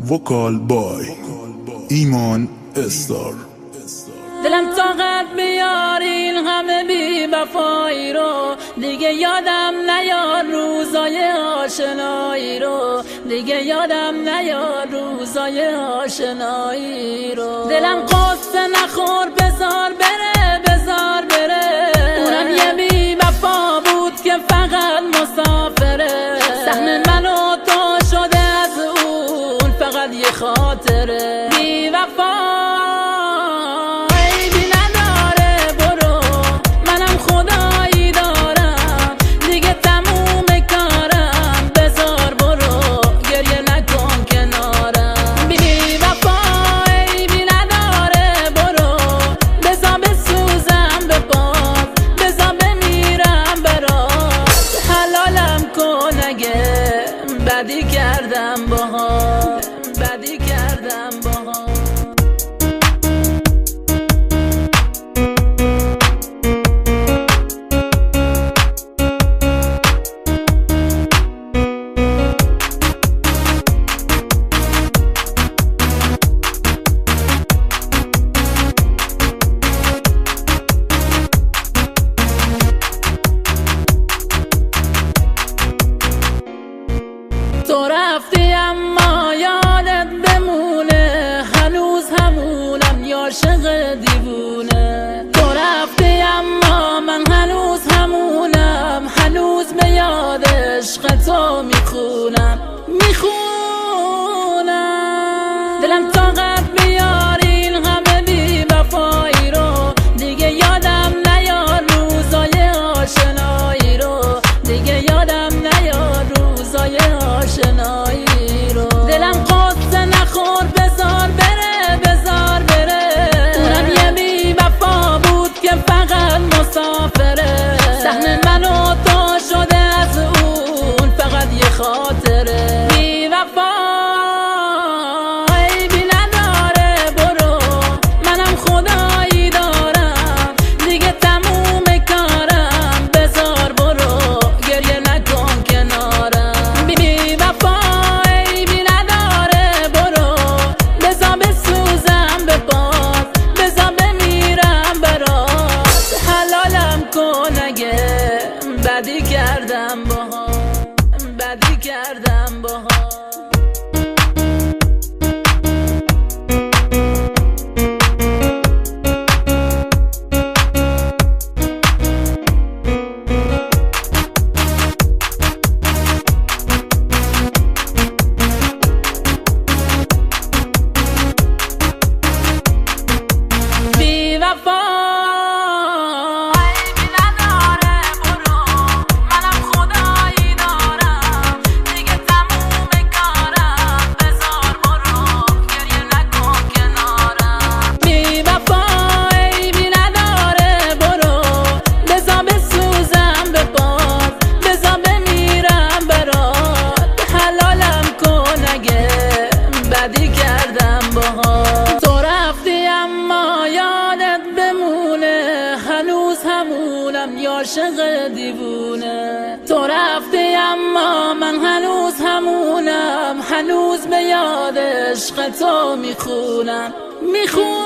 وکال بای ایمان استار. دلم طاقت بیار این همه بی وفایی رو، دیگه یادم نیار روزای آشنایی رو، دیگه یادم نیار روزای آشنایی رو. دلم قصه نخور بزار بره، بزار بره. اونم یه بی وفا بود که فقط مسافره. سهم من و تو شده از اون فقط یه خاطره. بی وفا بدی کردم باها، بدی کردم باها. تو رفتی اما یادت بمونه، هنوز همونم یا عاشق دیوونه. تو رفتی اما من هنوز همونم، هنوز به یاد عشق تو میخونم، میخونم. دلم طاقت بیار این همه بی وفایی رو، دیگه یادم نیار روزای آشنایی رو، دیگه یادم نیار روزای آشنایی رو. دلم قصه نخور بزار بره، بزار بره. اونم یه بی وفا بود که فقط مسافره. سهم من و تو شده از اون فقط یه خاطره. بی وفا عیبی نداره، برو منم خدایی دارم، دیگه تموم کارم، بزار برو گریه نکن کنارم. بدی کردم باها، بدی کردم باها. بی وفا بدی کردم باها. تو رفتی اما یادت بمونه، هنوز همونم یا عاشق دیوونه. تو رفتی اما من هنوز همونم، هنوز به یاد عشق تو میخونم، میخونم.